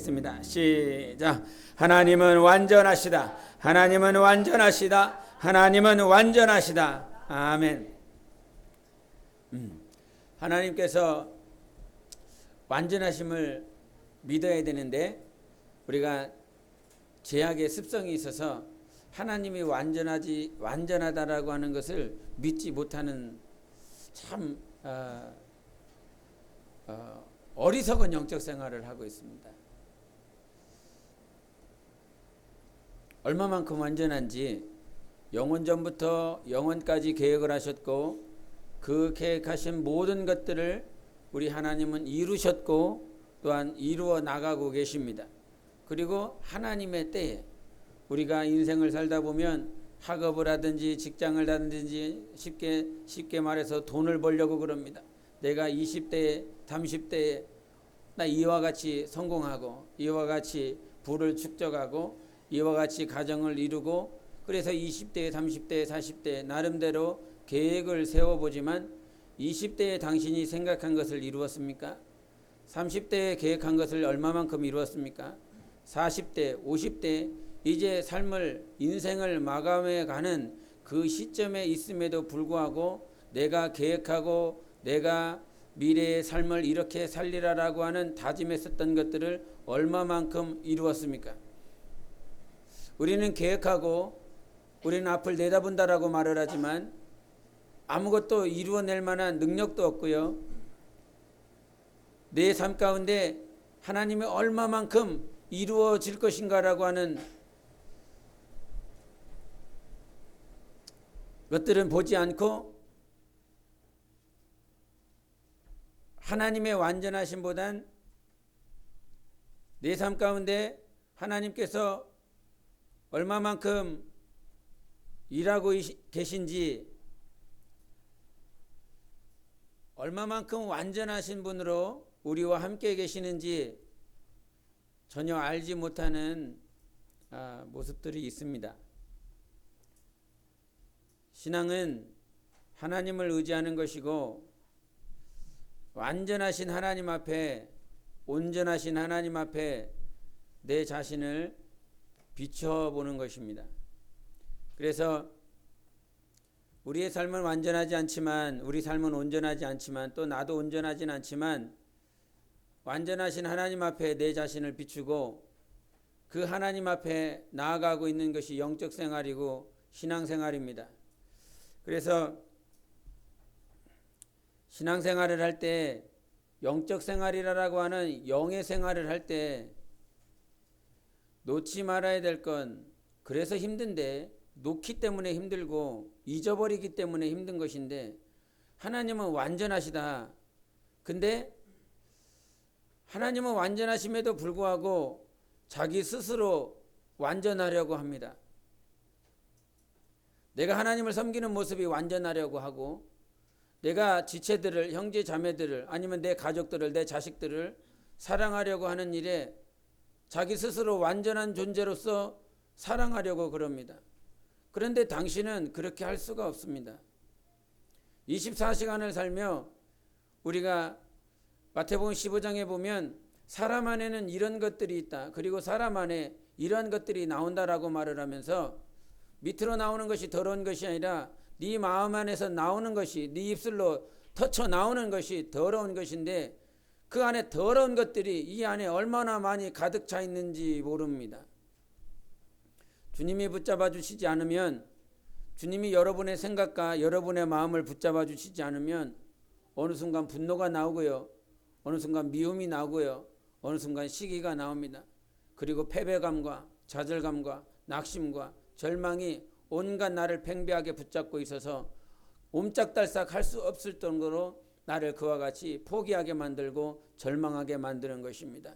하겠습니다. 시작. 하나님은 완전하시다. 하나님은 완전하시다. 하나님은 완전하시다. 아멘. 하나님께서 완전하심을 믿어야 되는데 우리가 죄악의 습성이 있어서 하나님이 완전하다라고 하는 것을 믿지 못하는 참 어리석은 영적 생활을 하고 있습니다. 얼마만큼 완전한지 영원전부터 영원까지 계획을 하셨고 그 계획하신 모든 것들을 우리 하나님은 이루셨고 또한 이루어 나가고 계십니다. 그리고 하나님의 때에 우리가 인생을 살다 보면 학업을 하든지 직장을 하든지 쉽게 말해서 돈을 벌려고 그럽니다. 내가 20대에 30대에 나 이와 같이 성공하고 이와 같이 부를 축적하고 이와 같이 가정을 이루고 그래서 20대에 30대에 40대에 나름대로 계획을 세워보지만 20대에 당신이 생각한 것을 이루었습니까? 30대에 계획한 것을 얼마만큼 이루었습니까? 40대 50대 이제 인생을 마감해 가는 그 시점에 있음에도 불구하고 내가 계획하고 내가 미래의 삶을 이렇게 살리라라고 하는 다짐했었던 것들을 얼마만큼 이루었습니까? 우리는 계획하고 우리는 앞을 내다본다라고 말을 하지만 아무것도 이루어낼 만한 능력도 없고요. 내 삶 가운데 하나님이 얼마만큼 이루어질 것인가라고 하는 것들은 보지 않고 하나님의 완전하심보단 내 삶 가운데 하나님께서 얼마만큼 일하고 계신지 얼마만큼 완전하신 분으로 우리와 함께 계시는지 전혀 알지 못하는 모습들이 있습니다. 신앙은 하나님을 의지하는 것이고 완전하신 하나님 앞에 온전하신 하나님 앞에 내 자신을 비춰보는 것입니다. 그래서 우리의 삶은 완전하지 않지만 우리 삶은 온전하지 않지만 또 나도 온전하진 않지만 완전하신 하나님 앞에 내 자신을 비추고 그 하나님 앞에 나아가고 있는 것이 영적 생활이고 신앙생활입니다. 그래서 신앙생활을 할 때 영적 생활이라고 하는 영의 생활을 할 때 놓지 말아야 될 건 그래서 힘든데 놓기 때문에 힘들고 잊어버리기 때문에 힘든 것인데 하나님은 완전하시다. 근데 하나님은 완전하심에도 불구하고 자기 스스로 완전하려고 합니다. 내가 하나님을 섬기는 모습이 완전하려고 하고 내가 지체들을 형제 자매들을 아니면 내 가족들을 내 자식들을 사랑하려고 하는 일에 자기 스스로 완전한 존재로서 사랑하려고 그럽니다. 그런데 당신은 그렇게 할 수가 없습니다. 24시간을 살며 우리가 마태복음 15장에 보면 사람 안에는 이런 것들이 있다. 그리고 사람 안에 이런 것들이 나온다라고 말을 하면서 밑으로 나오는 것이 더러운 것이 아니라 네 마음 안에서 나오는 것이 네 입술로 터쳐 나오는 것이 더러운 것인데 그 안에 더러운 것들이 이 안에 얼마나 많이 가득 차 있는지 모릅니다. 주님이 붙잡아 주시지 않으면 주님이 여러분의 생각과 여러분의 마음을 붙잡아 주시지 않으면 어느 순간 분노가 나오고요. 어느 순간 미움이 나오고요. 어느 순간 시기가 나옵니다. 그리고 패배감과 좌절감과 낙심과 절망이 온갖 나를 팽배하게 붙잡고 있어서 옴짝달싹 할 수 없을 정도로 나를 그와 같이 포기하게 만들고 절망하게 만드는 것입니다.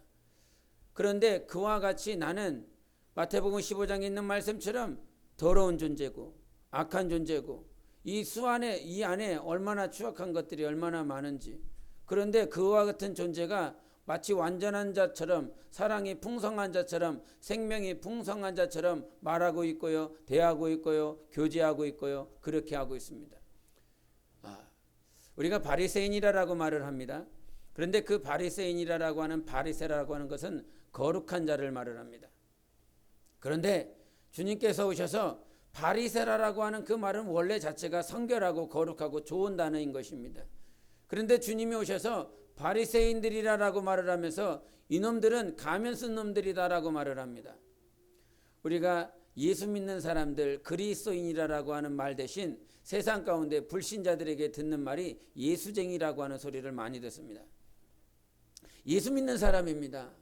그런데 그와 같이 나는 마태복음 15장에 있는 말씀처럼 더러운 존재고 악한 존재고 이 안에 얼마나 추악한 것들이 얼마나 많은지 그런데 그와 같은 존재가 마치 완전한 자처럼 사랑이 풍성한 자처럼 생명이 풍성한 자처럼 말하고 있고요. 대하고 있고요. 교제하고 있고요. 그렇게 하고 있습니다. 우리가 바리새인이라고 말을 합니다. 그런데 그 바리새인이라고 하는 바리새라고 하는 것은 거룩한 자를 말을 합니다. 그런데 주님께서 오셔서 바리새라라고 하는 그 말은 원래 자체가 성결하고 거룩하고 좋은 단어인 것입니다. 그런데 주님이 오셔서 바리새인들이라고 말을 하면서 이놈들은 가면 쓴 놈들이다라고 말을 합니다. 우리가 예수 믿는 사람들 그리스도인이라고 하는 말 대신 세상 가운데 불신자들에게 듣는 말이 예수쟁이라고 하는 소리를 많이 듣습니다. 예수 믿는 사람입니다.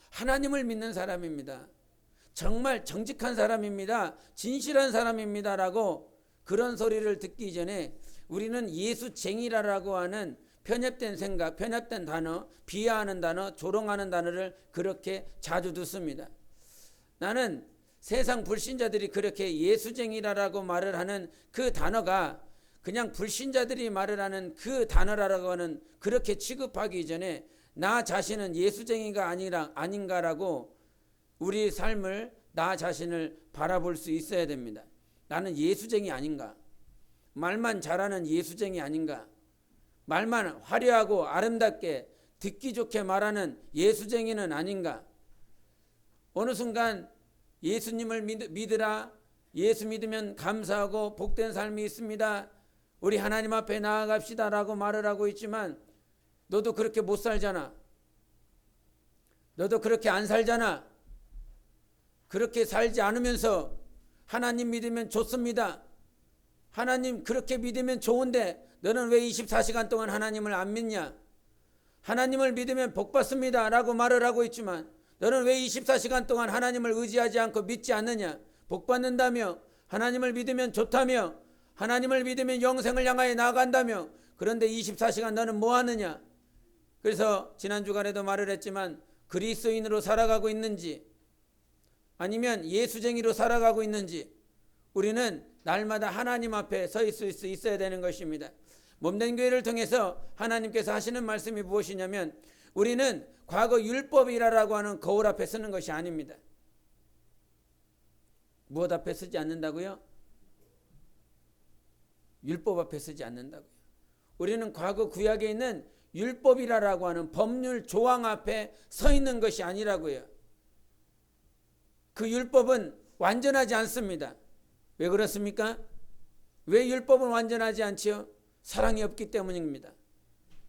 하나님을 믿는 사람입니다. 정말 정직한 사람입니다. 진실한 사람입니다라고 그런 소리를 듣기 전에 우리는 예수쟁이라고 하는 편협된 생각, 편협된 단어, 비하하는 단어, 조롱하는 단어를 그렇게 자주 듣습니다. 나는 세상 불신자들이 그렇게 예수쟁이라고 말을 하는 그 단어가 그냥 불신자들이 말을 하는 그 단어라고 하는 그렇게 취급하기 전에 나 자신은 예수쟁이가 아닌가라고 우리 삶을 나 자신을 바라볼 수 있어야 됩니다. 나는 예수쟁이 아닌가? 말만 잘하는 예수쟁이 아닌가? 말만 화려하고 아름답게 듣기 좋게 말하는 예수쟁이는 아닌가? 어느 순간 예수님을 믿으라, 예수 믿으면 감사하고 복된 삶이 있습니다, 우리 하나님 앞에 나아갑시다 라고 말을 하고 있지만 너도 그렇게 못 살잖아. 너도 그렇게 안 살잖아. 그렇게 살지 않으면서 하나님 믿으면 좋습니다, 하나님 그렇게 믿으면 좋은데 너는 왜 24시간 동안 하나님을 안 믿냐? 하나님을 믿으면 복 받습니다 라고 말을 하고 있지만 너는 왜 24시간 동안 하나님을 의지하지 않고 믿지 않느냐? 복 받는다며, 하나님을 믿으면 좋다며, 하나님을 믿으면 영생을 향하여 나아간다며, 그런데 24시간 너는 뭐 하느냐? 그래서 지난 주간에도 말을 했지만 그리스도인으로 살아가고 있는지 아니면 예수쟁이로 살아가고 있는지 우리는 날마다 하나님 앞에 서 있을 수 있어야 되는 것입니다. 몸된 교회를 통해서 하나님께서 하시는 말씀이 무엇이냐면 우리는 과거 율법이라고 하는 거울 앞에 서는 것이 아닙니다. 무엇 앞에 서지 않는다고요? 율법 앞에 서지 않는다고요. 우리는 과거 구약에 있는 율법이라고 하는 법률 조항 앞에 서 있는 것이 아니라고요. 그 율법은 완전하지 않습니다. 왜 그렇습니까? 왜 율법은 완전하지 않지요? 사랑이 없기 때문입니다.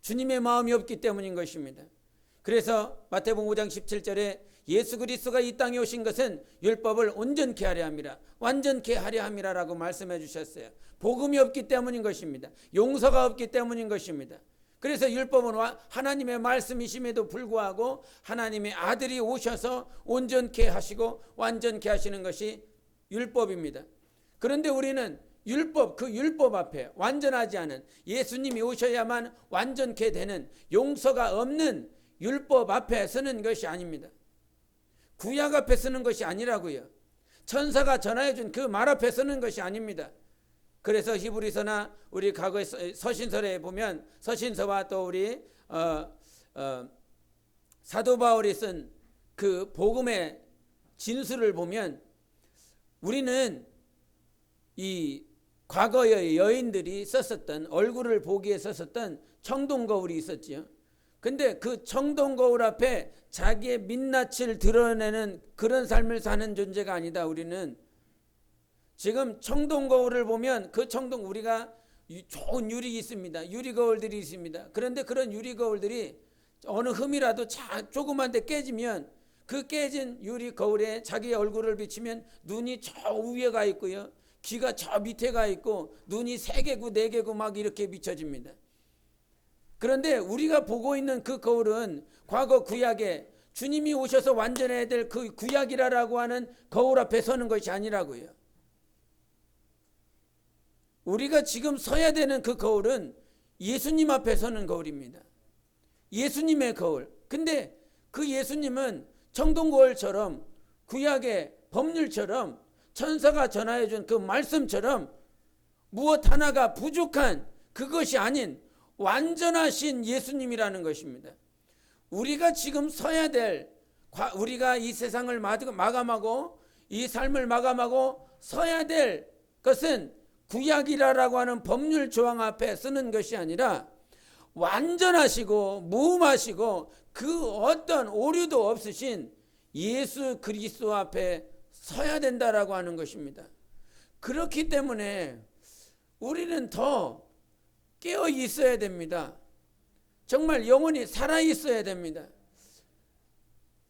주님의 마음이 없기 때문인 것입니다. 그래서 마태복음 5장 17절에 예수 그리스도가 이 땅에 오신 것은 율법을 온전케 하려 함이라, 완전케 하려 함이라라고 말씀해 주셨어요. 복음이 없기 때문인 것입니다. 용서가 없기 때문인 것입니다. 그래서 율법은 하나님의 말씀이심에도 불구하고 하나님의 아들이 오셔서 온전케 하시고 완전케 하시는 것이 율법입니다. 그런데 우리는 그 율법 앞에 완전하지 않은, 예수님이 오셔야만 완전케 되는 용서가 없는 율법 앞에 서는 것이 아닙니다. 구약 앞에 서는 것이 아니라고요. 천사가 전하여 준 그 말 앞에 서는 것이 아닙니다. 그래서 히브리서나 우리 과거의 서신서에 보면, 서신서와 또 우리 사도 바울이 쓴 그 복음의 진술을 보면 우리는 이 과거의 여인들이 썼었던, 얼굴을 보기에 썼었던 청동거울이 있었지요. 근데 그 청동거울 앞에 자기의 민낯을 드러내는 그런 삶을 사는 존재가 아니다. 우리는 지금 청동거울을 보면 그 우리가 좋은 유리 있습니다. 유리거울들이 있습니다. 그런데 그런 유리거울들이 어느 흠이라도 조그만 데 깨지면 그 깨진 유리거울에 자기의 얼굴을 비치면 눈이 저 위에 가 있고요, 귀가 저 밑에 가 있고, 눈이 3개구 4개구 막 이렇게 비춰집니다. 그런데 우리가 보고 있는 그 거울은 과거 구약에 주님이 오셔서 완전해야 될 그 구약이라고 하는 거울 앞에 서는 것이 아니라고요. 우리가 지금 서야 되는 그 거울은 예수님 앞에 서는 거울입니다. 예수님의 거울. 근데 그 예수님은 청동거울처럼, 구약의 법률처럼, 천사가 전하여 준 그 말씀처럼 무엇 하나가 부족한 그것이 아닌 완전하신 예수님이라는 것입니다. 우리가 지금 서야 될, 우리가 이 세상을 마감하고 이 삶을 마감하고 서야 될 것은 구약이라고 하는 법률 조항 앞에 서는 것이 아니라 완전하시고 무음하시고 그 어떤 오류도 없으신 예수 그리스도 앞에 서야 된다라고 하는 것입니다. 그렇기 때문에 우리는 더 깨어 있어야 됩니다. 정말 영혼이 살아 있어야 됩니다.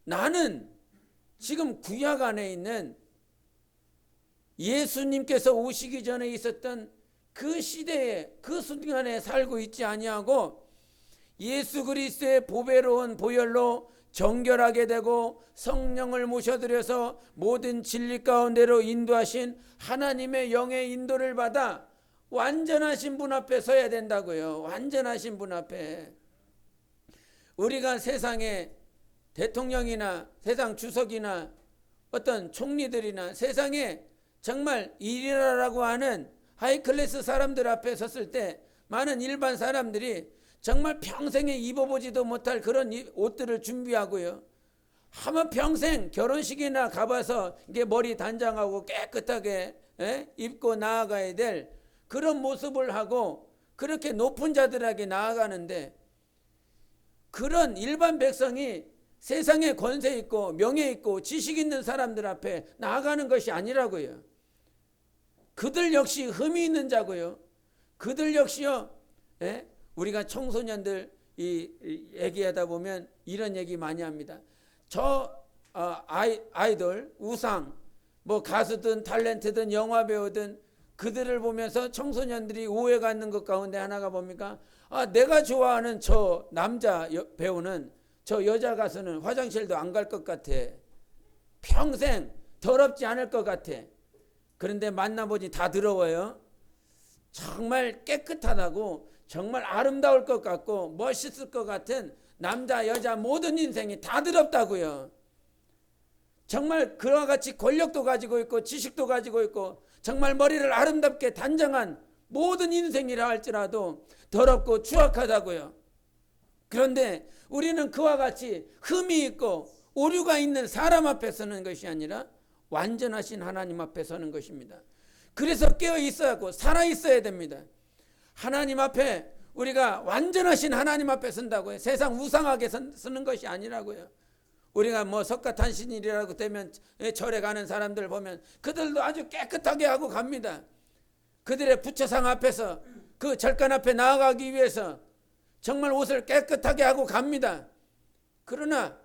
나는 지금 구약 안에 있는 예수님께서 오시기 전에 있었던 그 시대에 그 순간에 살고 있지 아니하고 예수 그리스도의 보배로운 보혈로 정결하게 되고 성령을 모셔드려서 모든 진리 가운데로 인도하신 하나님의 영의 인도를 받아 완전하신 분 앞에 서야 된다고요. 완전하신 분 앞에. 우리가 세상에 대통령이나 세상 주석이나 어떤 총리들이나 세상에 정말 일이라고 하는 하이클래스 사람들 앞에 섰을 때 많은 일반 사람들이 정말 평생에 입어보지도 못할 그런 옷들을 준비하고요. 하면 평생 결혼식이나 가봐서 이게 머리 단장하고 깨끗하게 입고 나아가야 될 그런 모습을 하고 그렇게 높은 자들에게 나아가는데 그런 일반 백성이 세상에 권세 있고 명예 있고 지식 있는 사람들 앞에 나아가는 것이 아니라고요. 그들 역시 흠이 있는 자고요. 그들 역시요. 우리가 청소년들 얘기하다 보면 이런 얘기 많이 합니다. 저 아이돌, 우상, 뭐 가수든 탤런트든 영화배우든 그들을 보면서 청소년들이 오해 갖는 것 가운데 하나가 뭡니까? 내가 좋아하는 저 남자 배우는 저 여자 가수는 화장실도 안 갈 것 같아. 평생 더럽지 않을 것 같아. 그런데 만나보니 다 더러워요. 정말 깨끗하다고 정말 아름다울 것 같고 멋있을 것 같은 남자 여자 모든 인생이 다 더럽다고요. 정말 그와 같이 권력도 가지고 있고 지식도 가지고 있고 정말 머리를 아름답게 단장한 모든 인생이라 할지라도 더럽고 추악하다고요. 그런데 우리는 그와 같이 흠이 있고 오류가 있는 사람 앞에 서는 것이 아니라 완전하신 하나님 앞에 서는 것입니다. 그래서 깨어 있어야 하고 살아 있어야 됩니다. 하나님 앞에 우리가 완전하신 하나님 앞에 선다고요. 세상 우상하게 서는 것이 아니라고요. 우리가 뭐 석가탄신일이라고 되면 절에 가는 사람들 보면 그들도 아주 깨끗하게 하고 갑니다. 그들의 부처상 앞에서 그 절간 앞에 나아가기 위해서 정말 옷을 깨끗하게 하고 갑니다. 그러나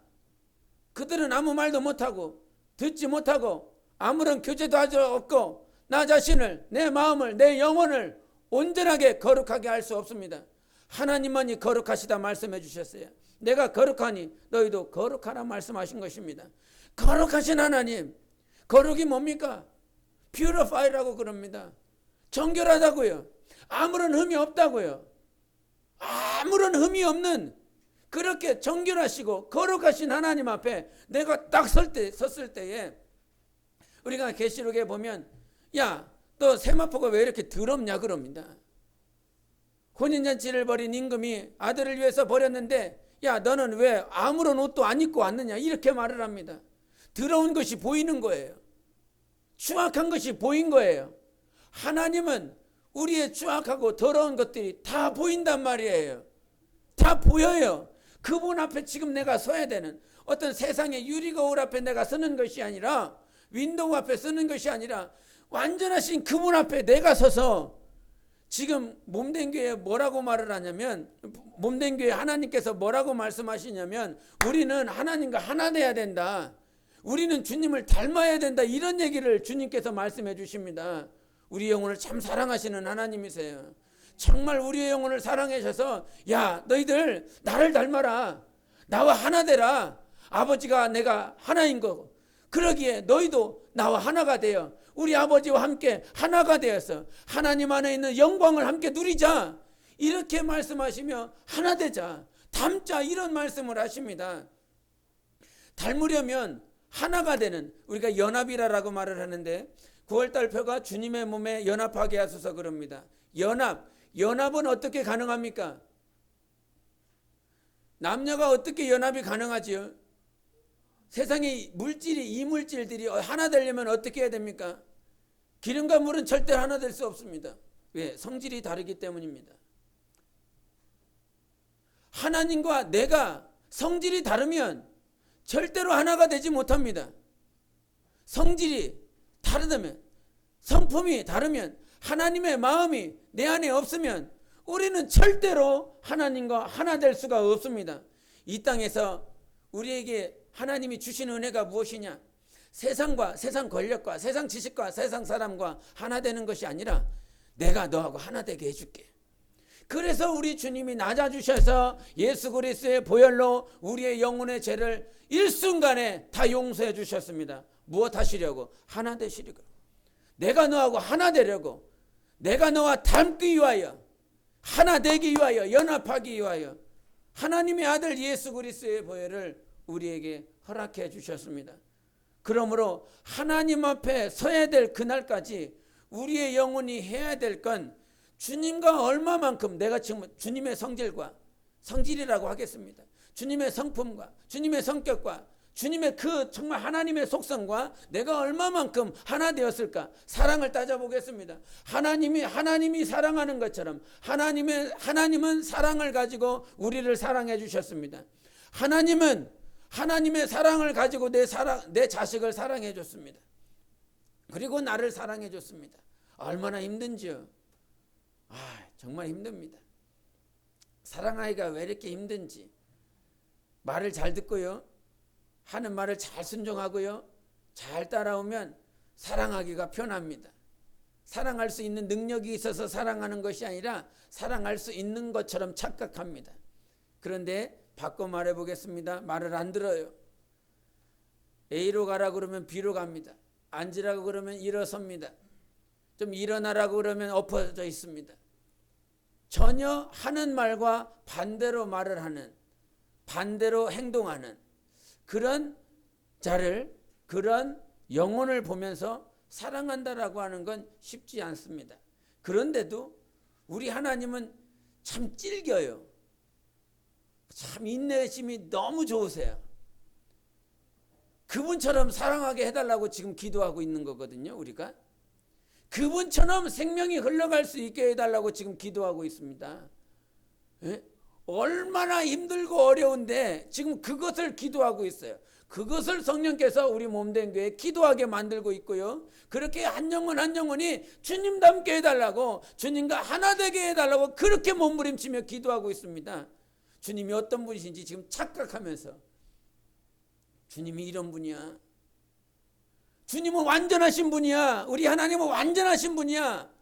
그들은 아무 말도 못하고 듣지 못하고 아무런 교제도 하지 없고 나 자신을, 내 마음을, 내 영혼을 온전하게 거룩하게 할 수 없습니다. 하나님만이 거룩하시다 말씀해 주셨어요. 내가 거룩하니 너희도 거룩하라 말씀하신 것입니다. 거룩하신 하나님, 거룩이 뭡니까? purify라고 그럽니다. 정결하다고요. 아무런 흠이 없다고요. 아무런 흠이 없는 그렇게 정결하시고 거룩하신 하나님 앞에 내가 딱 섰을 때에 우리가 계시록에 보면 야, 너 세마포가 왜 이렇게 더럽냐 그럽니다. 혼인잔치를 벌인 임금이 아들을 위해서 버렸는데 야, 너는 왜 아무런 옷도 안 입고 왔느냐 이렇게 말을 합니다. 더러운 것이 보이는 거예요. 추악한 것이 보인 거예요. 하나님은 우리의 추악하고 더러운 것들이 다 보인단 말이에요. 다 보여요. 그분 앞에 지금 내가 서야 되는 어떤 세상의 유리거울 앞에 내가 서는 것이 아니라 윈도우 앞에 서는 것이 아니라 완전하신 그분 앞에 내가 서서 지금 몸된 교회에 뭐라고 말을 하냐면 몸된 교회 하나님께서 뭐라고 말씀하시냐면 우리는 하나님과 하나 돼야 된다. 우리는 주님을 닮아야 된다. 이런 얘기를 주님께서 말씀해 주십니다. 우리 영혼을 참 사랑하시는 하나님이세요. 정말 우리의 영혼을 사랑해 주셔서 야, 너희들 나를 닮아라. 나와 하나 되라. 아버지가 내가 하나인 거고 그러기에 너희도 나와 하나가 되어 우리 아버지와 함께 하나가 되어서 하나님 안에 있는 영광을 함께 누리자. 이렇게 말씀하시며 하나 되자. 닮자 이런 말씀을 하십니다. 닮으려면 하나가 되는 우리가 연합이라고 말을 하는데 9월달 표가 주님의 몸에 연합하게 하소서 그럽니다. 연합은 어떻게 가능합니까? 남녀가 어떻게 연합이 가능하지요? 세상의 물질이 이물질들이 하나 되려면 어떻게 해야 됩니까? 기름과 물은 절대 하나 될 수 없습니다. 왜? 성질이 다르기 때문입니다. 하나님과 내가 성질이 다르면 절대로 하나가 되지 못합니다. 성질이 다르다면, 성품이 다르면, 하나님의 마음이 내 안에 없으면 우리는 절대로 하나님과 하나 될 수가 없습니다. 이 땅에서 우리에게 하나님이 주신 은혜가 무엇이냐? 세상과 세상 권력과 세상 지식과 세상 사람과 하나 되는 것이 아니라 내가 너하고 하나 되게 해줄게. 그래서 우리 주님이 낮아주셔서 예수 그리스도의 보혈로 우리의 영혼의 죄를 일순간에 다 용서해 주셨습니다. 무엇 하시려고? 하나 되시려고. 내가 너하고 하나 되려고. 내가 너와 닮기 위하여, 하나 되기 위하여, 연합하기 위하여 하나님의 아들 예수 그리스도의 보혈을 우리에게 허락해 주셨습니다. 그러므로 하나님 앞에 서야 될 그날까지 우리의 영혼이 해야 될 건 주님과 얼마만큼 내가 지금 주님의 성질이라고 하겠습니다. 주님의 성품과 주님의 성격과 주님의 그 정말 하나님의 속성과 내가 얼마만큼 하나 되었을까? 사랑을 따져보겠습니다. 하나님이 사랑하는 것처럼 하나님은 사랑을 가지고 우리를 사랑해 주셨습니다. 하나님은 하나님의 사랑을 가지고 내 자식을 사랑해 줬습니다. 그리고 나를 사랑해 줬습니다. 얼마나 힘든지요. 정말 힘듭니다. 사랑하기가 왜 이렇게 힘든지. 말을 잘 듣고요, 하는 말을 잘 순종하고요, 잘 따라오면 사랑하기가 편합니다. 사랑할 수 있는 능력이 있어서 사랑하는 것이 아니라 사랑할 수 있는 것처럼 착각합니다. 그런데 바꿔 말해 보겠습니다. 말을 안 들어요. A로 가라 그러면 B로 갑니다. 앉으라고 그러면 일어섭니다. 좀 일어나라고 그러면 엎어져 있습니다. 전혀 하는 말과 반대로 말을 하는, 반대로 행동하는 그런 자를, 그런 영혼을 보면서 사랑한다라고 하는 건 쉽지 않습니다. 그런데도 우리 하나님은 참 질겨요. 참 인내심이 너무 좋으세요. 그분처럼 사랑하게 해달라고 지금 기도하고 있는 거거든요. 우리가 그분처럼 생명이 흘러갈 수 있게 해달라고 지금 기도하고 있습니다. 얼마나 힘들고 어려운데 지금 그것을 기도하고 있어요. 그것을 성령께서 우리 몸된 교회에 기도하게 만들고 있고요. 그렇게 한 영혼이 주님 닮게 해달라고, 주님과 하나 되게 해달라고 그렇게 몸부림치며 기도하고 있습니다. 주님이 어떤 분이신지 지금 착각하면서, 주님이 이런 분이야, 주님은 완전하신 분이야, 우리 하나님은 완전하신 분이야.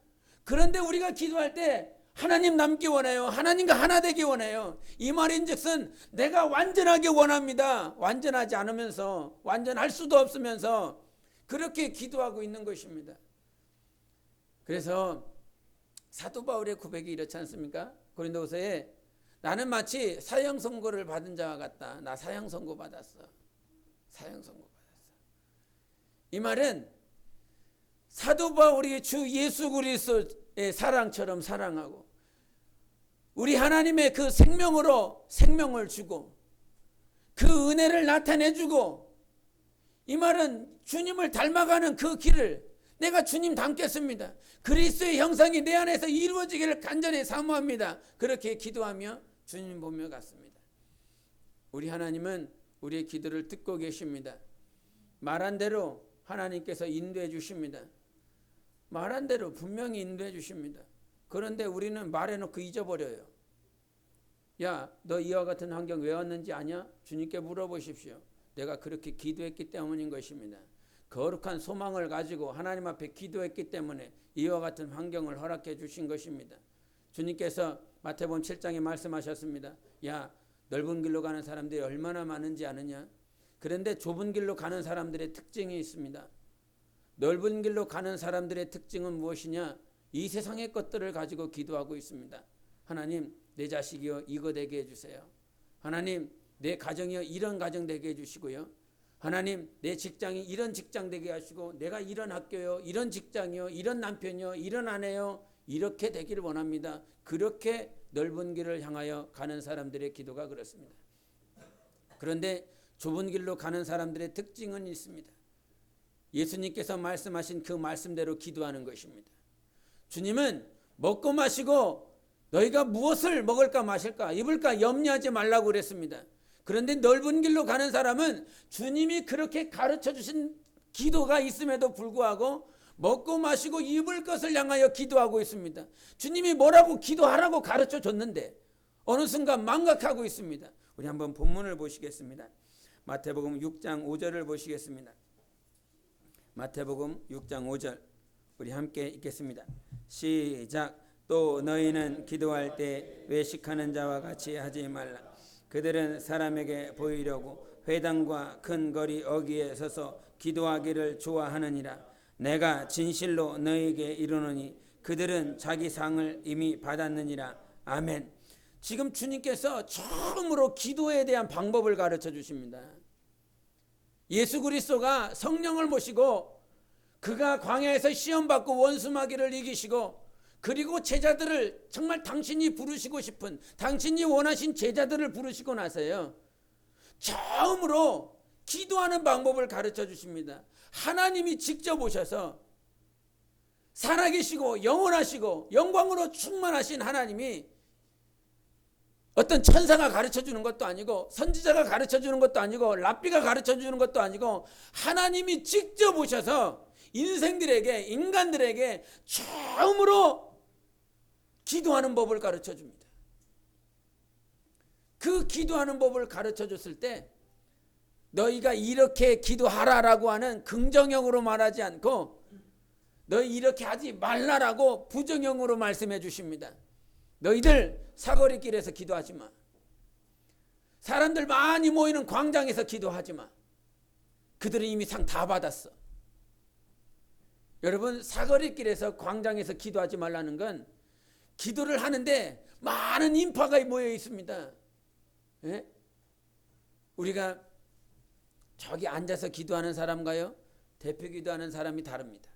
그런데 우리가 기도할 때 하나님 닮기 원해요. 하나님과 하나 되기 원해요. 이 말인즉슨 내가 완전하게 원합니다. 완전하지 않으면서, 완전할 수도 없으면서 그렇게 기도하고 있는 것입니다. 그래서 사도 바울의 고백이 이렇지 않습니까? 고린도후서에 나는 마치 사형 선고를 받은 자와 같다. 나 사형 선고 받았어. 사형 선고 받았어. 이 말은 사도 바울이 주 예수 그리스도의 사랑처럼 사랑하고 우리 하나님의 그 생명으로 생명을 주고 그 은혜를 나타내주고, 이 말은 주님을 닮아가는 그 길을 내가 주님 닮겠습니다. 그리스도의 형상이 내 안에서 이루어지기를 간절히 사모합니다. 그렇게 기도하며 주님 보며 갔습니다. 우리 하나님은 우리의 기도를 듣고 계십니다. 말한 대로 하나님께서 인도해 주십니다. 말한 대로 분명히 인도해 주십니다. 그런데 우리는 말해놓고 잊어버려요. 야, 너 이와 같은 환경 왜 왔는지 아냐? 주님께 물어보십시오. 내가 그렇게 기도했기 때문인 것입니다. 거룩한 소망을 가지고 하나님 앞에 기도했기 때문에 이와 같은 환경을 허락해 주신 것입니다. 주님께서 마태복음 7장에 말씀하셨습니다. 야, 넓은 길로 가는 사람들이 얼마나 많은지 아느냐? 그런데 좁은 길로 가는 사람들의 특징이 있습니다. 넓은 길로 가는 사람들의 특징은 무엇이냐? 이 세상의 것들을 가지고 기도하고 있습니다. 하나님, 내 자식이여 이거 되게 해주세요. 하나님, 내 가정이여 이런 가정 되게 해주시고요. 하나님, 내 직장이 이런 직장 되게 하시고, 내가 이런 학교요, 이런 직장이요, 이런 남편이요, 이런 아내요, 이렇게 되기를 원합니다. 그렇게 넓은 길을 향하여 가는 사람들의 기도가 그렇습니다. 그런데 좁은 길로 가는 사람들의 특징은 있습니다. 예수님께서 말씀하신 그 말씀대로 기도하는 것입니다. 주님은 먹고 마시고 너희가 무엇을 먹을까 마실까 입을까 염려하지 말라고 그랬습니다. 그런데 넓은 길로 가는 사람은 주님이 그렇게 가르쳐 주신 기도가 있음에도 불구하고 먹고 마시고 입을 것을 향하여 기도하고 있습니다. 주님이 뭐라고 기도하라고 가르쳐 줬는데 어느 순간 망각하고 있습니다. 우리 한번 본문을 보시겠습니다. 마태복음 6장 5절을 보시겠습니다. 마태복음 6장 5절 우리 함께 읽겠습니다. 시작. 또 너희는 기도할 때 외식하는 자와 같이 하지 말라. 그들은 사람에게 보이려고 회당과 큰 거리 어귀에 서서 기도하기를 좋아하느니라. 내가 진실로 너희에게 이르노니 그들은 자기 상을 이미 받았느니라. 아멘. 지금 주님께서 처음으로 기도에 대한 방법을 가르쳐 주십니다. 예수 그리스도가 성령을 모시고 그가 광야에서 시험받고 원수마귀를 이기시고 그리고 제자들을 정말 당신이 부르시고 싶은 당신이 원하신 제자들을 부르시고 나서요 처음으로 기도하는 방법을 가르쳐 주십니다. 하나님이 직접 오셔서 살아계시고 영원하시고 영광으로 충만하신 하나님이 어떤 천사가 가르쳐 주는 것도 아니고 선지자가 가르쳐 주는 것도 아니고 랍비가 가르쳐 주는 것도 아니고 하나님이 직접 오셔서 인간들에게 처음으로 기도하는 법을 가르쳐 줍니다. 그 기도하는 법을 가르쳐 줬을 때 너희가 이렇게 기도하라라고 하는 긍정형으로 말하지 않고 너희 이렇게 하지 말라라고 부정형으로 말씀해 주십니다. 너희들 사거리 길에서 기도하지 마. 사람들 많이 모이는 광장에서 기도하지 마. 그들은 이미 상 다 받았어. 여러분 사거리 길에서 광장에서 기도하지 말라는 건 기도를 하는데 많은 인파가 모여 있습니다. 예? 우리가 저기 앉아서 기도하는 사람과요 대표 기도하는 사람이 다릅니다.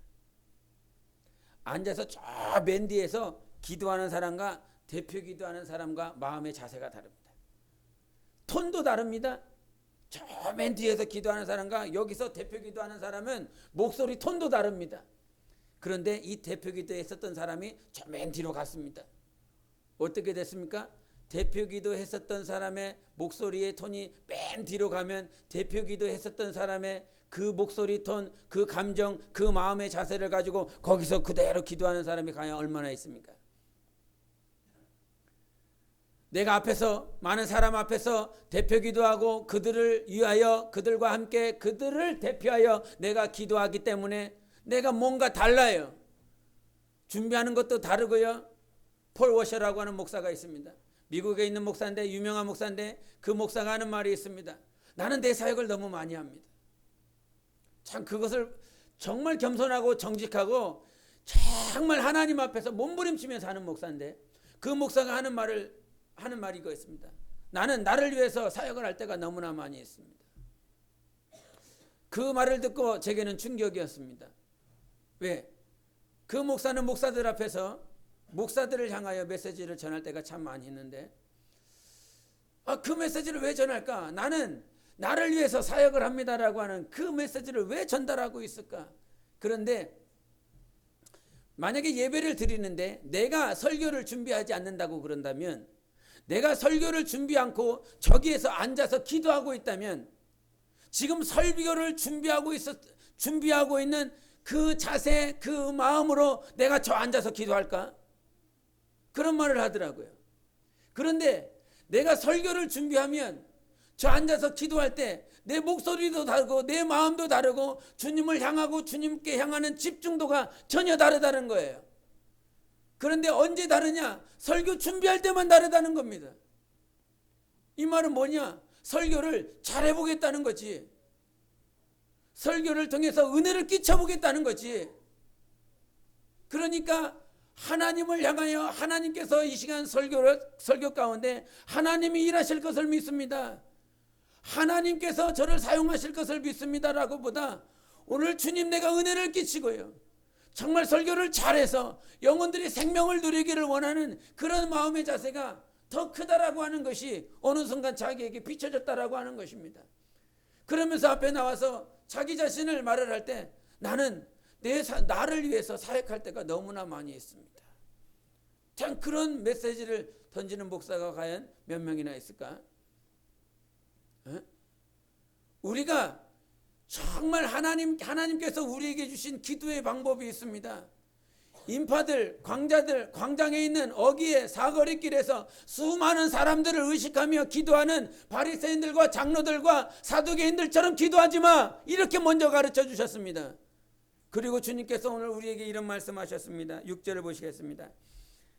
앉아서 저 맨 뒤에서 기도하는 사람과 대표 기도하는 사람과 마음의 자세가 다릅니다. 톤도 다릅니다. 저 맨 뒤에서 기도하는 사람과 여기서 대표 기도하는 사람은 목소리 톤도 다릅니다. 그런데 이 대표 기도에 있었던 사람이 저 맨 뒤로 갔습니다. 어떻게 됐습니까? 대표 기도했었던 사람의 목소리의 톤이 맨 뒤로 가면 대표 기도했었던 사람의 그 목소리 톤, 그 감정, 그 마음의 자세를 가지고 거기서 그대로 기도하는 사람이 과연 얼마나 있습니까? 내가 앞에서 많은 사람 앞에서 대표 기도하고 그들을 위하여 그들과 함께 그들을 대표하여 내가 기도하기 때문에 내가 뭔가 달라요. 준비하는 것도 다르고요. 폴 워셔라고 하는 목사가 있습니다. 미국에 있는 목사인데 유명한 목사인데 그 목사가 하는 말이 있습니다. 나는 내 사역을 너무 많이 합니다. 참 그것을 정말 겸손하고 정직하고 정말 하나님 앞에서 몸부림치면서 하는 목사인데 그 목사가 하는 말이 이거였습니다. 나는 나를 위해서 사역을 할 때가 너무나 많이 있습니다. 그 말을 듣고 제게는 충격이었습니다. 왜? 그 목사는 목사들 앞에서 목사들을 향하여 메시지를 전할 때가 참 많이 있는데 그 메시지를 왜 전할까? 나는 나를 위해서 사역을 합니다라고 하는 그 메시지를 왜 전달하고 있을까? 그런데 만약에 예배를 드리는데 내가 설교를 준비하지 않는다고 그런다면 내가 설교를 준비 않고 저기에서 앉아서 기도하고 있다면 지금 설교를 준비하고 있는 그 자세, 그 마음으로 내가 저 앉아서 기도할까? 그런 말을 하더라고요. 그런데 내가 설교를 준비하면 저 앉아서 기도할 때 내 목소리도 다르고 내 마음도 다르고 주님을 향하고 주님께 향하는 집중도가 전혀 다르다는 거예요. 그런데 언제 다르냐? 설교 준비할 때만 다르다는 겁니다. 이 말은 뭐냐? 설교를 잘해보겠다는 거지. 설교를 통해서 은혜를 끼쳐보겠다는 거지. 그러니까 하나님을 향하여 하나님께서 이 시간 설교 가운데 하나님이 일하실 것을 믿습니다. 하나님께서 저를 사용하실 것을 믿습니다라고 보다 오늘 주님 내가 은혜를 끼치고요. 정말 설교를 잘해서 영혼들이 생명을 누리기를 원하는 그런 마음의 자세가 더 크다라고 하는 것이 어느 순간 자기에게 비춰졌다라고 하는 것입니다. 그러면서 앞에 나와서 자기 자신을 말을 할 때 나는 나를 위해서 사역할 때가 너무나 많이 있습니다. 참 그런 메시지를 던지는 목사가 과연 몇 명이나 있을까? 우리가 정말 하나님께서 우리에게 주신 기도의 방법이 있습니다. 인파들, 광자들, 광장에 있는 어귀의 사거리 길에서 수많은 사람들을 의식하며 기도하는 바리새인들과 장로들과 사두개인들처럼 기도하지 마, 이렇게 먼저 가르쳐 주셨습니다. 그리고 주님께서 오늘 우리에게 이런 말씀하셨습니다. 6절을 보시겠습니다.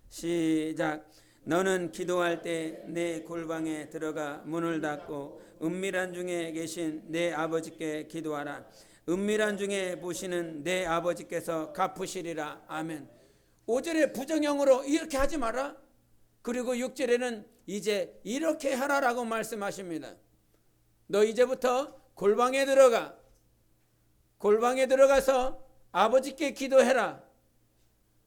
시작. 너는 기도할 때 내 골방에 들어가 문을 닫고 은밀한 중에 계신 내 아버지께 기도하라. 은밀한 중에 보시는 내 아버지께서 갚으시리라. 아멘. 5절에 부정형으로 이렇게 하지 마라. 그리고 6절에는 이제 이렇게 하라라고 말씀하십니다. 너 이제부터 골방에 들어가. 골방에 들어가서 아버지께 기도해라.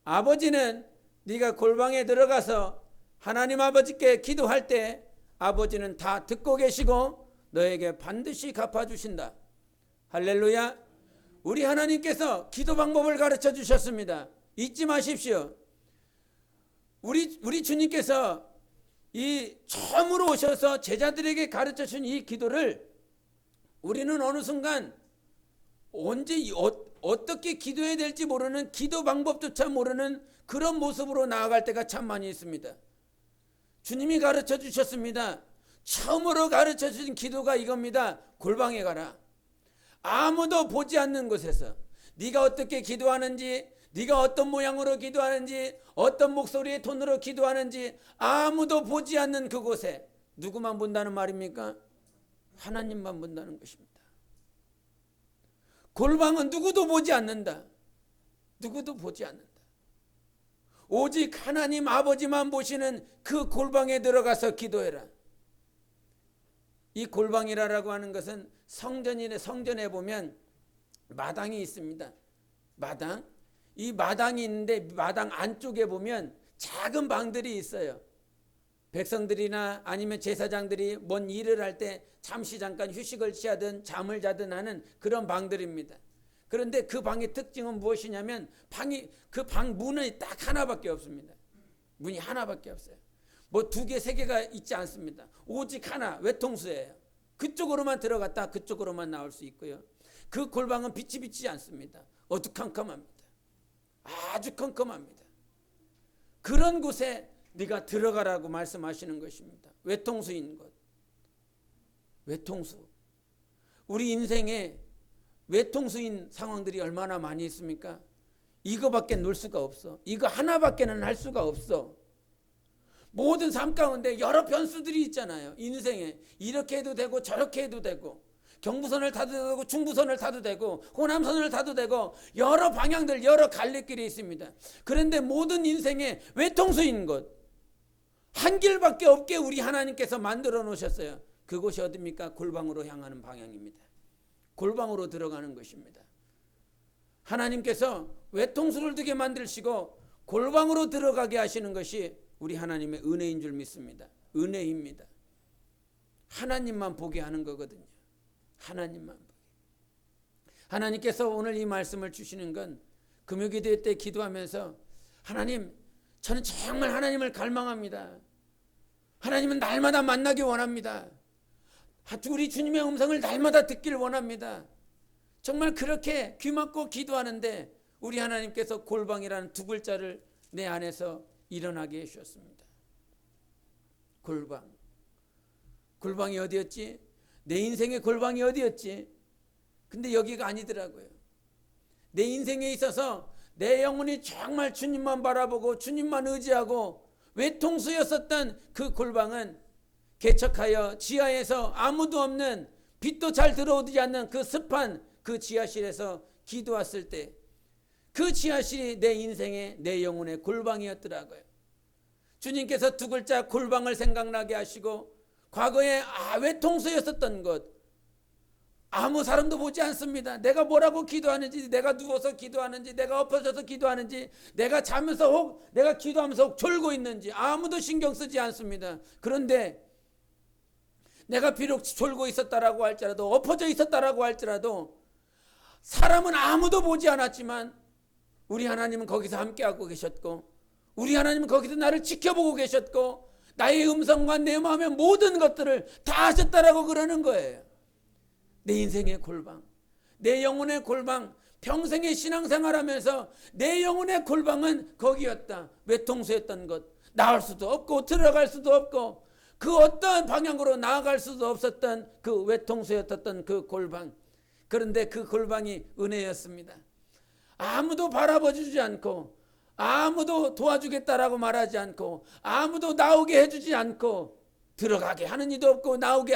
아버지는 네가 골방에 들어가서 하나님 아버지께 기도할 때 아버지는 다 듣고 계시고 너에게 반드시 갚아주신다. 할렐루야. 우리 하나님께서 기도 방법을 가르쳐 주셨습니다. 잊지 마십시오. 우리 주님께서 이 처음으로 오셔서 제자들에게 가르쳐 주신 이 기도를 우리는 어느 순간 언제 어떻게 기도해야 될지 모르는, 기도 방법조차 모르는 그런 모습으로 나아갈 때가 참 많이 있습니다. 주님이 가르쳐 주셨습니다. 처음으로 가르쳐 주신 기도가 이겁니다. 골방에 가라. 아무도 보지 않는 곳에서 네가 어떻게 기도하는지, 네가 어떤 모양으로 기도하는지, 어떤 목소리의 톤으로 기도하는지 아무도 보지 않는 그곳에 누구만 본다는 말입니까? 하나님만 본다는 것입니다. 골방은 누구도 보지 않는다. 누구도 보지 않는다. 오직 하나님 아버지만 보시는 그 골방에 들어가서 기도해라. 이 골방이라고 하는 것은 성전에 보면 마당이 있습니다. 마당. 이 마당이 있는데 마당 안쪽에 보면 작은 방들이 있어요. 백성들이나 아니면 제사장들이 뭔 일을 할 때 잠시 잠깐 휴식을 취하든 잠을 자든 하는 그런 방들입니다. 그런데 그 방의 특징은 무엇이냐면 그 방 문이 딱 하나밖에 없습니다. 문이 하나밖에 없어요. 뭐 2개, 3개가 있지 않습니다. 오직 하나, 외통수예요. 그쪽으로만 들어갔다 그쪽으로만 나올 수 있고요. 그 골방은 빛이 비치지 않습니다. 어두컴컴합니다. 아주 컴컴합니다. 그런 곳에 네가 들어가라고 말씀하시는 것입니다. 외통수인 것. 외통수. 우리 인생에 외통수인 상황들이 얼마나 많이 있습니까? 이거밖에 놀 수가 없어. 이거 하나밖에는 할 수가 없어. 모든 삶 가운데 여러 변수들이 있잖아요. 인생에 이렇게 해도 되고 저렇게 해도 되고, 경부선을 타도 되고 중부선을 타도 되고 호남선을 타도 되고, 여러 방향들, 여러 갈래길이 있습니다. 그런데 모든 인생에 외통수인 것, 한 길밖에 없게 우리 하나님께서 만들어 놓으셨어요. 그곳이 어디입니까? 골방으로 향하는 방향입니다. 골방으로 들어가는 것입니다. 하나님께서 외통수를 두게 만드시고 골방으로 들어가게 하시는 것이 우리 하나님의 은혜인 줄 믿습니다. 은혜입니다. 하나님만 보게 하는 거거든요. 하나님만 보게. 하나님께서 오늘 이 말씀을 주시는 건 금요기도 때 기도하면서, 하나님, 저는 정말 하나님을 갈망합니다. 하나님은 날마다 만나기 원합니다. 우리 주님의 음성을 날마다 듣길 원합니다. 정말 그렇게 귀 막고 기도하는데 우리 하나님께서 골방이라는 2글자를 내 안에서 일어나게 해주셨습니다. 골방. 골방이 어디였지? 내 인생의 골방이 어디였지? 근데 여기가 아니더라고요. 내 인생에 있어서 내 영혼이 정말 주님만 바라보고 주님만 의지하고 외통수였었던 그 골방은 개척하여 지하에서 아무도 없는, 빛도 잘 들어오지 않는 그 습한 그 지하실에서 기도 왔을 때 그 지하실이 내 인생의, 내 영혼의 골방이었더라고요. 주님께서 2글자 골방을 생각나게 하시고, 과거에 외통수였었던 것, 아무 사람도 보지 않습니다. 내가 뭐라고 기도하는지, 내가 누워서 기도하는지, 내가 엎어져서 기도하는지, 내가 자면서 내가 기도하면서 혹 졸고 있는지 아무도 신경 쓰지 않습니다. 그런데 내가 비록 졸고 있었다라고 할지라도, 엎어져 있었다라고 할지라도, 사람은 아무도 보지 않았지만 우리 하나님은 거기서 함께하고 계셨고, 우리 하나님은 거기서 나를 지켜보고 계셨고, 나의 음성과 내 마음의 모든 것들을 다 하셨다라고 그러는 거예요. 내 인생의 골방, 내 영혼의 골방, 평생의 신앙생활하면서 내 영혼의 골방은 거기였다. 외통수였던 것, 나올 수도 없고 들어갈 수도 없고 그 어떠한 방향으로 나아갈 수도 없었던 그 외통수였던 그 골방. 그런데 그 골방이 은혜였습니다. 아무도 바라봐주지 않고 아무도 도와주겠다라고 말하지 않고 아무도 나오게 해주지 않고 들어가게 하는 이도 없고 나오게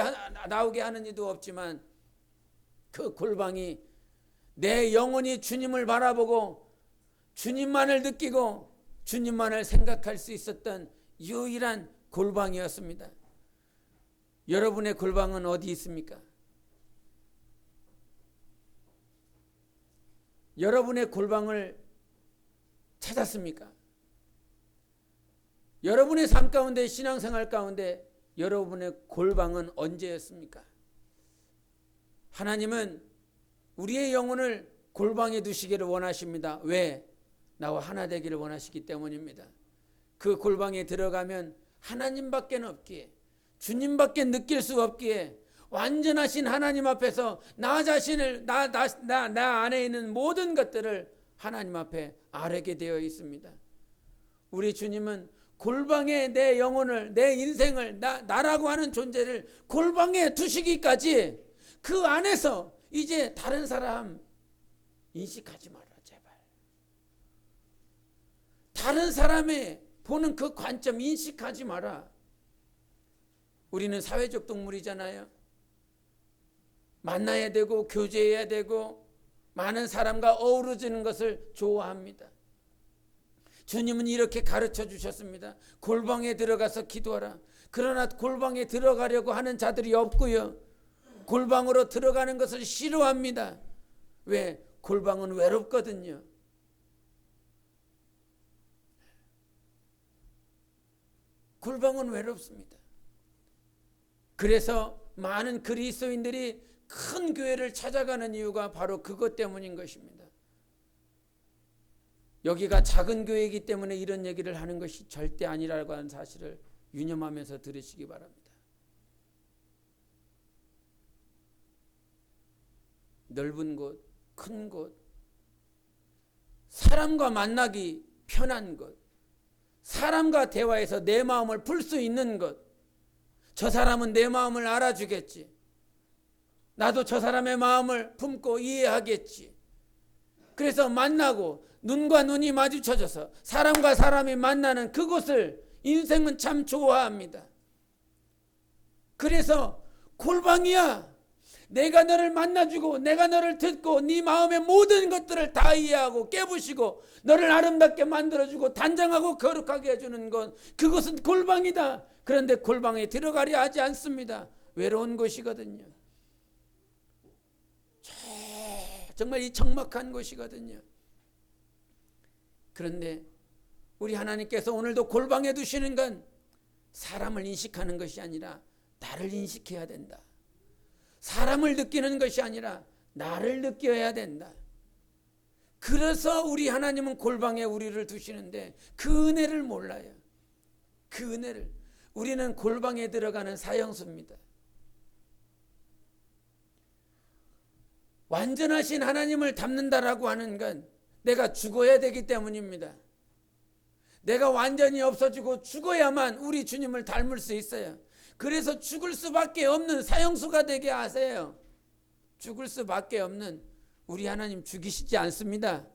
하는 이도 없지만 그 골방이 내 영혼이 주님을 바라보고 주님만을 느끼고 주님만을 생각할 수 있었던 유일한 골방이었습니다. 여러분의 골방은 어디 있습니까? 여러분의 골방을 찾았습니까? 여러분의 삶 가운데, 신앙생활 가운데 여러분의 골방은 언제였습니까? 하나님은 우리의 영혼을 골방에 두시기를 원하십니다. 왜? 나와 하나 되기를 원하시기 때문입니다. 그 골방에 들어가면 하나님밖에 없기에, 주님밖에 느낄 수 없기에 완전하신 하나님 앞에서 나 자신을 나 안에 있는 모든 것들을 하나님 앞에 아뢰게 되어 있습니다. 우리 주님은 골방에 내 영혼을, 내 인생을, 나라고 하는 존재를 골방에 두시기까지 그 안에서 이제 다른 사람 인식하지 마라, 제발. 다른 사람의 보는 그 관점 인식하지 마라. 우리는 사회적 동물이잖아요. 만나야 되고 교제해야 되고 많은 사람과 어우러지는 것을 좋아합니다. 주님은 이렇게 가르쳐 주셨습니다. 골방에 들어가서 기도하라. 그러나 골방에 들어가려고 하는 자들이 없고요. 골방으로 들어가는 것을 싫어합니다. 왜? 골방은 외롭거든요. 골방은 외롭습니다. 그래서 많은 그리스도인들이 큰 교회를 찾아가는 이유가 바로 그것 때문인 것입니다. 여기가 작은 교회이기 때문에 이런 얘기를 하는 것이 절대 아니라고 하는 사실을 유념하면서 들으시기 바랍니다. 넓은 곳, 큰 곳, 사람과 만나기 편한 곳, 사람과 대화해서 내 마음을 풀 수 있는 것, 저 사람은 내 마음을 알아주겠지. 나도 저 사람의 마음을 품고 이해하겠지. 그래서 만나고 눈과 눈이 마주쳐져서 사람과 사람이 만나는 그곳을 인생은 참 좋아합니다. 그래서 골방이야. 내가 너를 만나주고 내가 너를 듣고 네 마음의 모든 것들을 다 이해하고 깨부시고 너를 아름답게 만들어주고 단장하고 거룩하게 해주는 것, 그것은 골방이다. 그런데 골방에 들어가려 하지 않습니다. 외로운 곳이거든요. 정말 이 적막한 곳이거든요. 그런데 우리 하나님께서 오늘도 골방에 두시는 건 사람을 인식하는 것이 아니라 나를 인식해야 된다. 사람을 느끼는 것이 아니라 나를 느껴야 된다. 그래서 우리 하나님은 골방에 우리를 두시는데 그 은혜를 몰라요. 그 은혜를. 우리는 골방에 들어가는 사형수입니다. 완전하신 하나님을 닮는다라고 하는 건 내가 죽어야 되기 때문입니다. 내가 완전히 없어지고 죽어야만 우리 주님을 닮을 수 있어요. 그래서 죽을 수밖에 없는 사형수가 되게 하세요. 죽을 수밖에 없는, 우리 하나님 죽이시지 않습니다.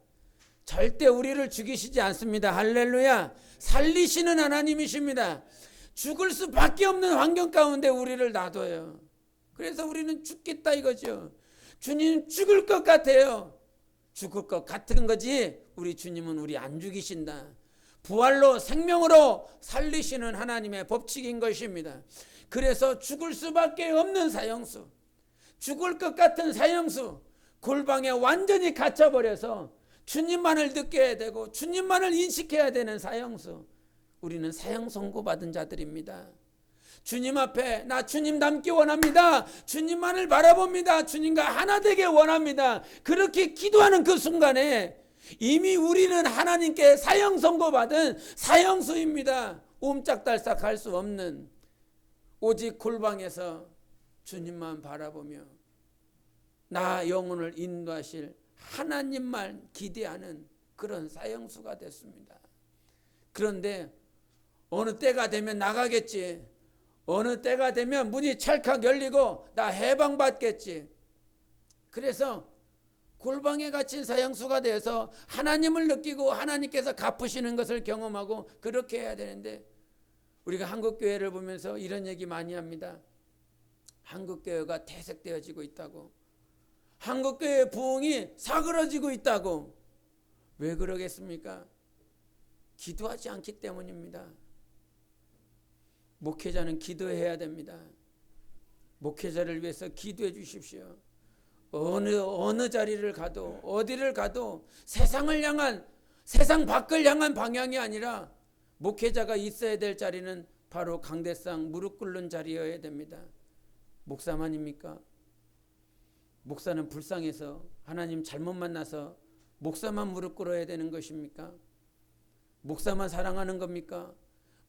절대 우리를 죽이시지 않습니다. 할렐루야. 살리시는 하나님이십니다. 죽을 수밖에 없는 환경 가운데 우리를 놔둬요. 그래서 우리는 죽겠다 이거죠. 주님 죽을 것 같아요. 죽을 것 같은 거지 우리 주님은 우리 안 죽이신다. 부활로 생명으로 살리시는 하나님의 법칙인 것입니다. 그래서 죽을 수밖에 없는 사형수, 죽을 것 같은 사형수, 골방에 완전히 갇혀버려서 주님만을 느껴야 되고 주님만을 인식해야 되는 사형수, 우리는 사형 선고받은 자들입니다. 주님 앞에 나 주님 닮기 원합니다. 주님만을 바라봅니다. 주님과 하나 되게 원합니다. 그렇게 기도하는 그 순간에 이미 우리는 하나님께 사형 선고받은 사형수입니다. 옴짝달싹 할 수 없는 오직 골방에서 주님만 바라보며 나 영혼을 인도하실 하나님만 기대하는 그런 사형수가 됐습니다. 그런데 어느 때가 되면 나가겠지. 어느 때가 되면 문이 찰칵 열리고 나 해방받겠지. 그래서 골방에 갇힌 사형수가 돼서 하나님을 느끼고 하나님께서 갚으시는 것을 경험하고 그렇게 해야 되는데, 우리가 한국교회를 보면서 이런 얘기 많이 합니다. 한국교회가 퇴색되어지고 있다고, 한국교회 부흥이 사그러지고 있다고. 왜 그러겠습니까? 기도하지 않기 때문입니다. 목회자는 기도해야 됩니다. 목회자를 위해서 기도해 주십시오. 어느 자리를 가도 어디를 가도 세상을 향한, 세상 밖을 향한 방향이 아니라 목회자가 있어야 될 자리는 바로 강대상 무릎 꿇는 자리여야 됩니다. 목사만입니까? 목사는 불쌍해서 하나님 잘못 만나서 목사만 무릎 꿇어야 되는 것입니까? 목사만 사랑하는 겁니까?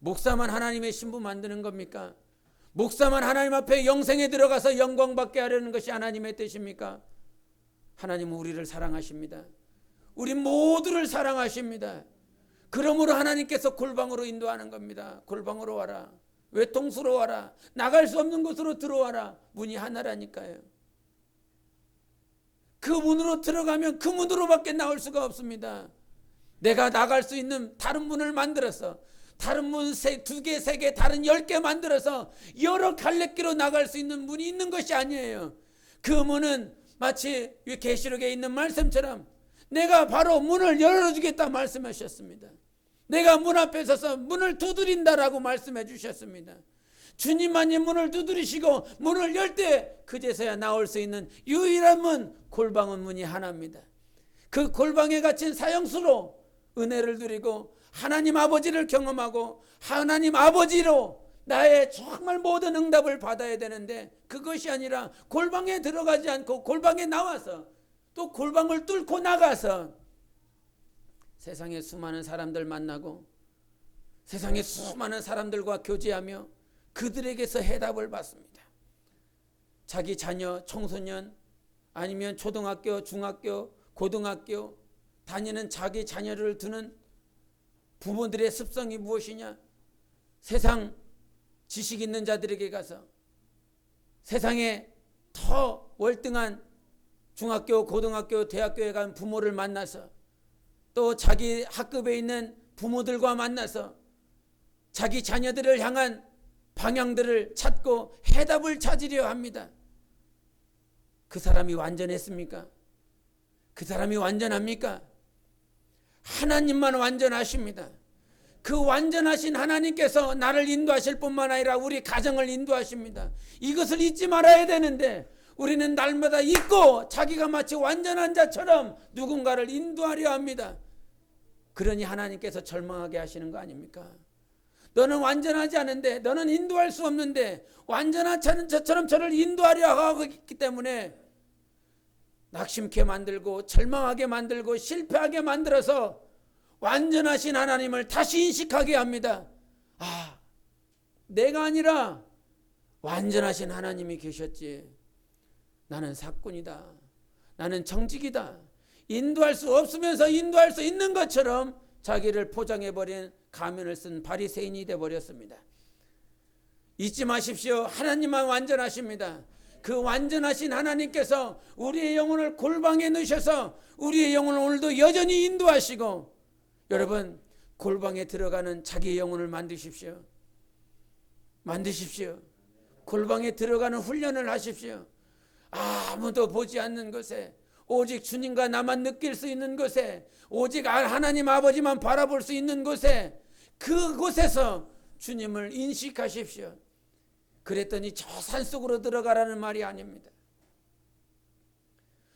목사만 하나님의 신부 만드는 겁니까? 목사만 하나님 앞에 영생에 들어가서 영광 받게 하려는 것이 하나님의 뜻입니까? 하나님은 우리를 사랑하십니다. 우리 모두를 사랑하십니다. 그러므로 하나님께서 골방으로 인도하는 겁니다. 골방으로 와라. 외통수로 와라. 나갈 수 없는 곳으로 들어와라. 문이 하나라니까요. 그 문으로 들어가면 그 문으로밖에 나올 수가 없습니다. 내가 나갈 수 있는 다른 문을 만들어서, 다른 문 2개, 3개, 다른 10개 만들어서 여러 갈래길로 나갈 수 있는 문이 있는 것이 아니에요. 그 문은 마치 계시록에 있는 말씀처럼 내가 바로 문을 열어주겠다 말씀하셨습니다. 내가 문 앞에 서서 문을 두드린다라고 말씀해 주셨습니다. 주님만이 문을 두드리시고 문을 열 때 그제서야 나올 수 있는 유일한 문, 골방은 문이 하나입니다. 그 골방에 갇힌 사형수로 은혜를 누리고 하나님 아버지를 경험하고 하나님 아버지로 나의 정말 모든 응답을 받아야 되는데, 그것이 아니라 골방에 들어가지 않고 골방에 나와서 또 골방을 뚫고 나가서 세상에 수많은 사람들 만나고 세상에 수많은 사람들과 교제하며 그들에게서 해답을 받습니다. 자기 자녀, 청소년, 아니면 초등학교, 중학교, 고등학교 다니는 자기 자녀를 두는 부모들의 습성이 무엇이냐? 세상 지식 있는 자들에게 가서 세상에 더 월등한 중학교, 고등학교, 대학교에 간 부모를 만나서 또 자기 학급에 있는 부모들과 만나서 자기 자녀들을 향한 방향들을 찾고 해답을 찾으려 합니다. 그 사람이 완전했습니까? 그 사람이 완전합니까? 하나님만 완전하십니다. 그 완전하신 하나님께서 나를 인도하실 뿐만 아니라 우리 가정을 인도하십니다. 이것을 잊지 말아야 되는데 우리는 날마다 잊고 자기가 마치 완전한 자처럼 누군가를 인도하려 합니다. 그러니 하나님께서 절망하게 하시는 거 아닙니까? 너는 완전하지 않은데, 너는 인도할 수 없는데 완전한 자처럼 저를 인도하려 하고 있기 때문에 낙심케 만들고 절망하게 만들고 실패하게 만들어서 완전하신 하나님을 다시 인식하게 합니다. 아, 내가 아니라 완전하신 하나님이 계셨지. 나는 사꾼이다. 나는 정직이다. 인도할 수 없으면서 인도할 수 있는 것처럼 자기를 포장해버린 가면을 쓴 바리새인이 되어버렸습니다. 잊지 마십시오. 하나님만 완전하십니다. 그 완전하신 하나님께서 우리의 영혼을 골방에 넣으셔서 우리의 영혼을 오늘도 여전히 인도하시고, 여러분 골방에 들어가는 자기의 영혼을 만드십시오. 만드십시오. 골방에 들어가는 훈련을 하십시오. 아무도 보지 않는 곳에, 오직 주님과 나만 느낄 수 있는 곳에, 오직 하나님 아버지만 바라볼 수 있는 곳에, 그곳에서 주님을 인식하십시오. 그랬더니 저 산속으로 들어가라는 말이 아닙니다.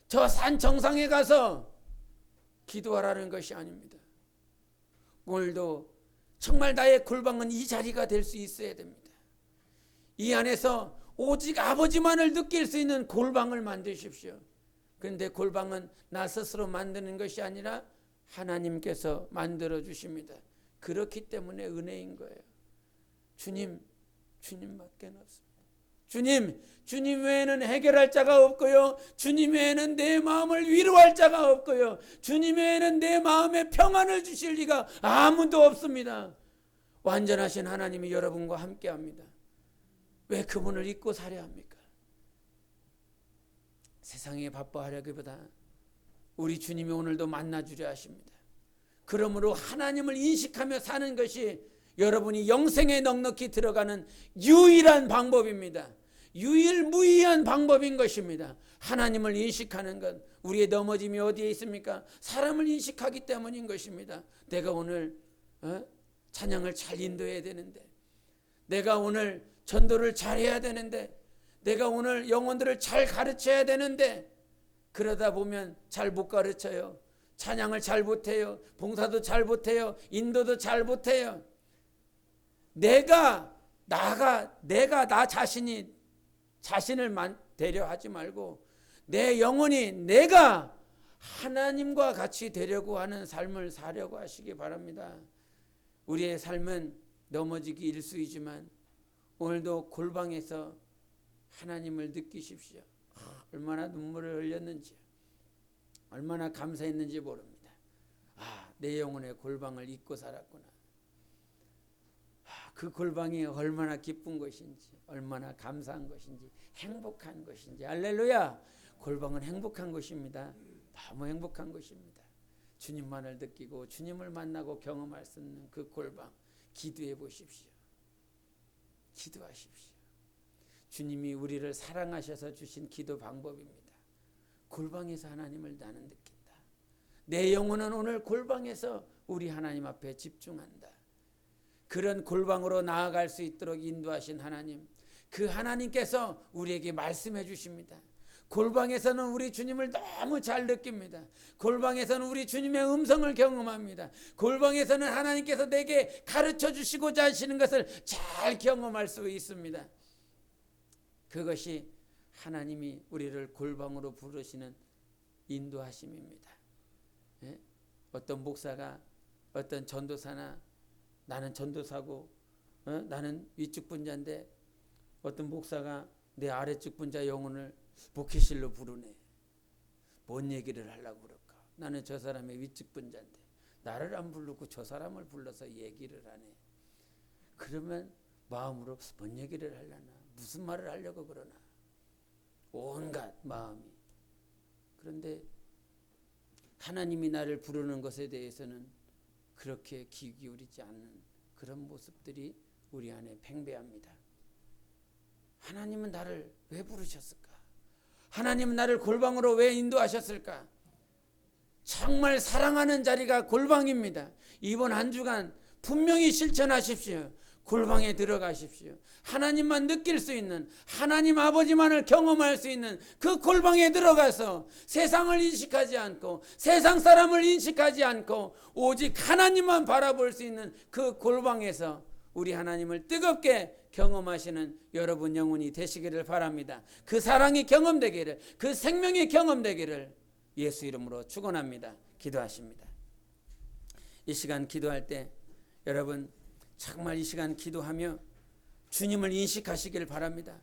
저 산 정상에 가서 기도하라는 것이 아닙니다. 오늘도 정말 나의 골방은 이 자리가 될 수 있어야 됩니다. 이 안에서 오직 아버지만을 느낄 수 있는 골방을 만드십시오. 그런데 골방은 나 스스로 만드는 것이 아니라 하나님께서 만들어 주십니다. 그렇기 때문에 은혜인 거예요. 주님밖에 없습니다. 주님 외에는 해결할 자가 없고요. 주님 외에는 내 마음을 위로할 자가 없고요. 주님 외에는 내 마음에 평안을 주실 리가 아무도 없습니다. 완전하신 하나님이 여러분과 함께합니다. 왜 그분을 잊고 살아야 합니까? 세상에 바빠하려기보다 우리 주님이 오늘도 만나주려 하십니다. 그러므로 하나님을 인식하며 사는 것이 여러분이 영생에 넉넉히 들어가는 유일한 방법입니다. 유일무이한 방법인 것입니다. 하나님을 인식하는 것. 우리의 넘어짐이 어디에 있습니까? 사람을 인식하기 때문인 것입니다. 내가 오늘 찬양을 잘 인도해야 되는데, 내가 오늘 전도를 잘해야 되는데, 내가 오늘 영혼들을 잘 가르쳐야 되는데, 그러다 보면 잘 못 가르쳐요. 찬양을 잘 못해요. 봉사도 잘 못해요. 인도도 잘 못해요. 내가 나 자신을 되려 하지 말고 내 영혼이 내가 하나님과 같이 되려고 하는 삶을 사려고 하시기 바랍니다. 우리의 삶은 넘어지기 일쑤이지만 오늘도 골방에서 하나님을 느끼십시오. 얼마나 눈물을 흘렸는지, 얼마나 감사했는지 모릅니다. 내 영혼의 골방을 잊고 살았구나. 그 골방이 얼마나 기쁜 것인지, 얼마나 감사한 것인지, 행복한 것인지. 할렐루야. 골방은 행복한 것입니다. 너무 행복한 것입니다. 주님만을 느끼고 주님을 만나고 경험할 수 있는 그 골방, 기도해 보십시오. 기도하십시오. 주님이 우리를 사랑하셔서 주신 기도 방법입니다. 골방에서 하나님을 나는 느낀다. 내 영혼은 오늘 골방에서 우리 하나님 앞에 집중한다. 그런 골방으로 나아갈 수 있도록 인도하신 하나님, 그 하나님께서 우리에게 말씀해 주십니다. 골방에서는 우리 주님을 너무 잘 느낍니다. 골방에서는 우리 주님의 음성을 경험합니다. 골방에서는 하나님께서 내게 가르쳐 주시고자 하시는 것을 잘 경험할 수 있습니다. 그것이 하나님이 우리를 골방으로 부르시는 인도하심입니다. 어떤 목사가, 어떤 전도사나, 나는 전도사고 나는 위쪽 분자인데 어떤 목사가 내 아래쪽 분자 영혼을 목회실로 부르네. 뭔 얘기를 하려고 그럴까? 나는 저 사람의 위쪽 분자인데 나를 안 부르고 저 사람을 불러서 얘기를 하네. 그러면 마음으로 뭔 얘기를 하려나? 무슨 말을 하려고 그러나? 온갖 마음이. 그런데 하나님이 나를 부르는 것에 대해서는 그렇게 귀 기울이지 않는 그런 모습들이 우리 안에 팽배합니다. 하나님은 나를 왜 부르셨을까? 하나님은 나를 골방으로 왜 인도하셨을까? 정말 사랑하는 자리가 골방입니다. 이번 한 주간 분명히 실천하십시오. 골방에 들어가십시오. 하나님만 느낄 수 있는, 하나님 아버지만을 경험할 수 있는 그 골방에 들어가서 세상을 인식하지 않고 세상 사람을 인식하지 않고 오직 하나님만 바라볼 수 있는 그 골방에서 우리 하나님을 뜨겁게 경험하시는 여러분 영혼이 되시기를 바랍니다. 그 사랑이 경험되기를, 그 생명이 경험되기를 예수 이름으로 축원합니다. 기도하십니다. 이 시간 기도할 때 여러분 정말 이 시간 기도하며 주님을 인식하시길 바랍니다.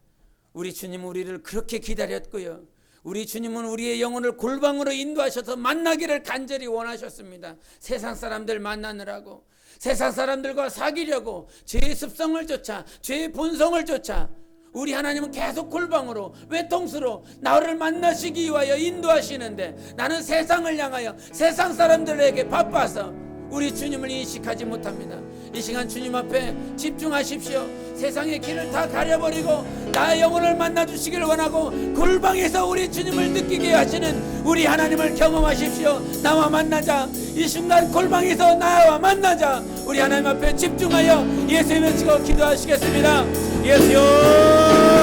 우리 주님은 우리를 그렇게 기다렸고요. 우리 주님은 우리의 영혼을 골방으로 인도하셔서 만나기를 간절히 원하셨습니다. 세상 사람들 만나느라고, 세상 사람들과 사귀려고 죄의 습성을 쫓아, 죄의 본성을 쫓아 우리 하나님은 계속 골방으로, 외통수로 나를 만나시기 위하여 인도하시는데 나는 세상을 향하여 세상 사람들에게 바빠서 우리 주님을 인식하지 못합니다. 이 시간 주님 앞에 집중하십시오. 세상의 길을 다 가려버리고 나의 영혼을 만나주시기를 원하고 골방에서 우리 주님을 느끼게 하시는 우리 하나님을 경험하십시오. 나와 만나자. 이 순간 골방에서 나와 만나자. 우리 하나님 앞에 집중하여 예수의 외치고 기도하시겠습니다. 예수요.